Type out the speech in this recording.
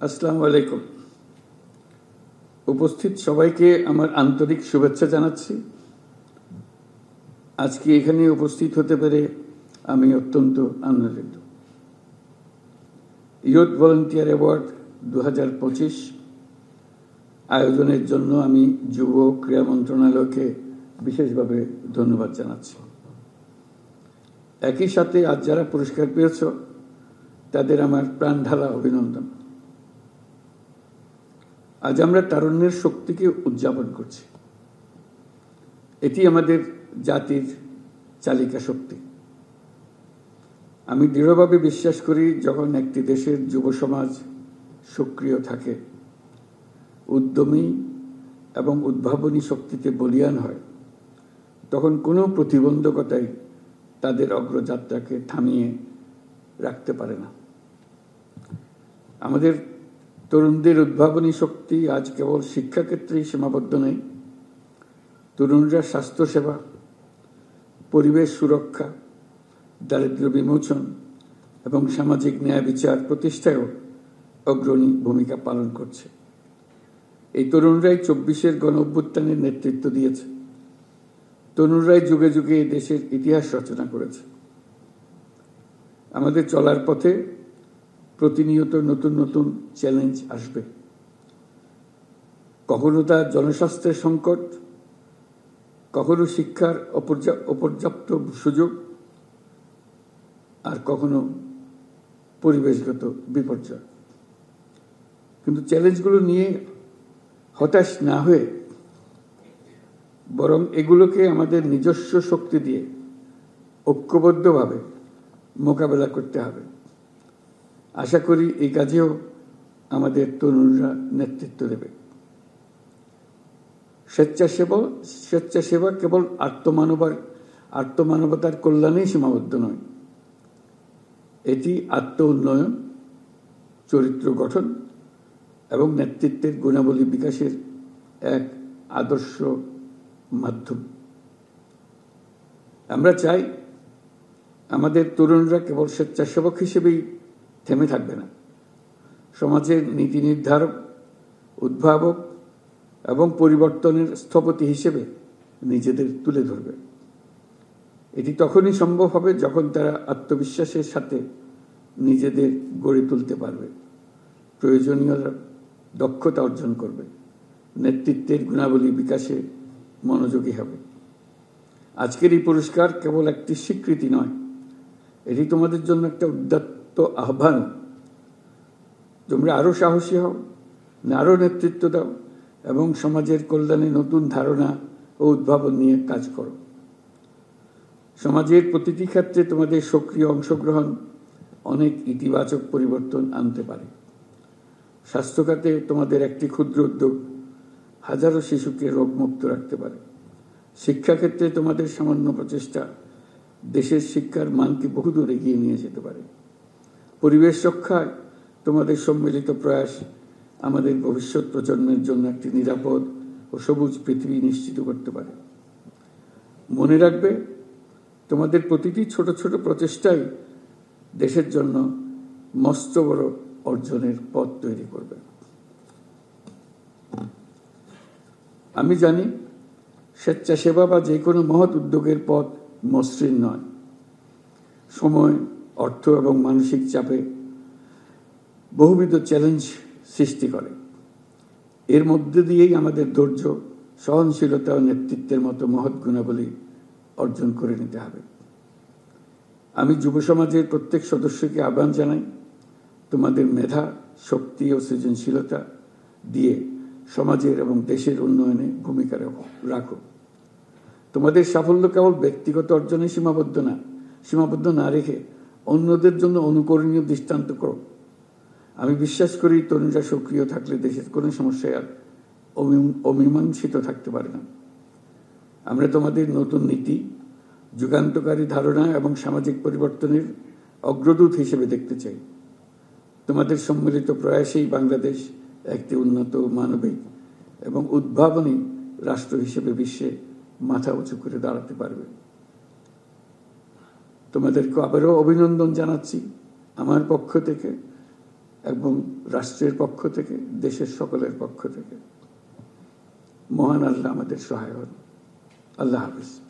আসসালামু আলাইকুম। উপস্থিত সবাইকে আমার আন্তরিক শুভেচ্ছা জানাচ্ছি। আজকে এখানে উপস্থিত হতে পেরে আমি অত্যন্ত আনন্দিত। ইয়ুথ ভলান্টিয়ার অ্যাওয়ার্ড 2025 আয়োজনের জন্য আমি যুব ক্রীড়া মন্ত্রণালয়কে বিশেষভাবে ধন্যবাদ জানাচ্ছি। একই সাথে আজ যারা পুরস্কার পেয়েছ তাদের আমার প্রাণঢালা অভিনন্দন। আজ আমরা তারুণ্যের শক্তিকে উদযাপন করছি। এটি আমাদের জাতির চালিকা শক্তি। আমি দৃঢ়ভাবে বিশ্বাস করি, যখন একটি দেশের যুব সমাজ সক্রিয় থাকে, উদ্যমী এবং উদ্ভাবনী শক্তিতে বলীয়ান হয়, তখন কোনো প্রতিবন্ধকতাই তাদের অগ্রযাত্রাকে থামিয়ে রাখতে পারে না। আমাদের তরুণদের উদ্ভাবনী শক্তি আজ কেবল শিক্ষাক্ষেত্রেই সীমাবদ্ধ নেই। তরুণরা স্বাস্থ্যসেবা, পরিবেশ সুরক্ষা, দারিদ্র্য বিমোচন এবং সামাজিক ন্যায় বিচার প্রতিষ্ঠায়ও অগ্রণী ভূমিকা পালন করছে। এই তরুণরাই 24-এর গণঅভ্যুত্থানের নেতৃত্ব দিয়েছে। তরুণরাই যুগে যুগে এই দেশের ইতিহাস রচনা করেছে। আমাদের চলার পথে প্রতিনিয়ত নতুন নতুন চ্যালেঞ্জ আসবে। কখনো তা জনস্বাস্থ্যের সংকট, কখনো শিক্ষার অপর্যাপ্ত সুযোগ, আর কখনো পরিবেশগত বিপর্যয়। কিন্তু চ্যালেঞ্জগুলো নিয়ে হতাশ না হয়ে বরং এগুলোকে আমাদের নিজস্ব শক্তি দিয়ে ঐক্যবদ্ধভাবে মোকাবেলা করতে হবে। আশা করি এই কাজেও আমাদের তরুণরা নেতৃত্ব দেবে। স্বেচ্ছাসেবা কেবল আত্মমানবতার কল্যাণেই সীমাবদ্ধ নয়। এটি আত্ম উন্নয়ন, চরিত্র গঠন এবং নেতৃত্বের গুণাবলী বিকাশের এক আদর্শ মাধ্যম। আমরা চাই আমাদের তরুণরা কেবল স্বেচ্ছাসেবক হিসেবেই থেমে থাকবে না, সমাজের নীতি নির্ধারক, উদ্ভাবক এবং পরিবর্তনের স্থপতি হিসেবে নিজেদের তুলে ধরবে। এটি তখনই সম্ভব হবে যখন তারা আত্মবিশ্বাসের সাথে নিজেদের গড়ে তুলতে পারবে, প্রয়োজনীয় দক্ষতা অর্জন করবে, নেতৃত্বের গুণাবলী বিকাশে মনোযোগী হবে। আজকের এই পুরস্কার কেবল একটি স্বীকৃতি নয়, এটি তোমাদের জন্য একটা উদাত্ত আহ্বান। তোমরা আরো সাহসী হও, আরো নেতৃত্ব দাও এবং সমাজের কল্যাণে নতুন ধারণা ও উদ্ভাবন নিয়ে কাজ করো। সমাজের প্রতিটি ক্ষেত্রে তোমাদের সক্রিয় অংশগ্রহণ অনেক ইতিবাচক পরিবর্তন আনতে পারে। স্বাস্থ্য খাতে তোমাদের একটি ক্ষুদ্র উদ্যোগ হাজারো শিশুকে রোগমুক্ত রাখতে পারে। শিক্ষাক্ষেত্রে তোমাদের সামান্য প্রচেষ্টা দেশের শিক্ষার মানকে বহুদূর এগিয়ে নিয়ে যেতে পারে। পরিবেশ রক্ষায় তোমাদের সম্মিলিত প্রয়াস আমাদের ভবিষ্যৎ প্রজন্মের জন্য একটি নিরাপদ ও সবুজ পৃথিবী নিশ্চিত করতে পারে। মনে রাখবে, তোমাদের প্রতিটি ছোট ছোট প্রচেষ্টাই দেশের জন্য মস্ত বড় অর্জনের পথ তৈরি করবে। আমি জানি, স্বেচ্ছাসেবা বা যে কোনো মহৎ উদ্যোগের পথ মসৃণ নয়। সময়, অর্থ এবং মানসিক চাপে বহুবিধ চ্যালেঞ্জ সৃষ্টি করে। এর মধ্যে দিয়েই আমাদের ধৈর্য, সহনশীলতা ও নেতৃত্বের মতো মহৎ গুণাবলী অর্জন করে নিতে হবে। আমি যুব সমাজের প্রত্যেক সদস্যকে আহ্বান জানাই, তোমাদের মেধা, শক্তি ও সৃজনশীলতা দিয়ে সমাজের এবং দেশের উন্নয়নে ভূমিকা রাখো। তোমাদের সাফল্য কেবল ব্যক্তিগত অর্জনে সীমাবদ্ধ না রেখে অন্যদের জন্য অনুকরণীয় দৃষ্টান্ত করো। আমি বিশ্বাস করি, তরুণরা সক্রিয় থাকলে দেশের কোনো সমস্যায় আর অমীমাংসিত থাকতে পারে না। আমরা তোমাদের নতুন নীতি, যুগান্তকারী ধারণা এবং সামাজিক পরিবর্তনের অগ্রদূত হিসেবে দেখতে চাই। তোমাদের সম্মিলিত প্রয়াসেই বাংলাদেশ একটি উন্নত, মানবিক এবং উদ্ভাবনী রাষ্ট্র হিসেবে বিশ্বে মাথা উঁচু করে দাঁড়াতে পারবে। তোমাদেরকে আবারও অভিনন্দন জানাচ্ছি আমার পক্ষ থেকে এবং রাষ্ট্রের পক্ষ থেকে, দেশের সকলের পক্ষ থেকে। মহান আল্লাহ আমাদের সহায় হন। আল্লাহ হাফিজ।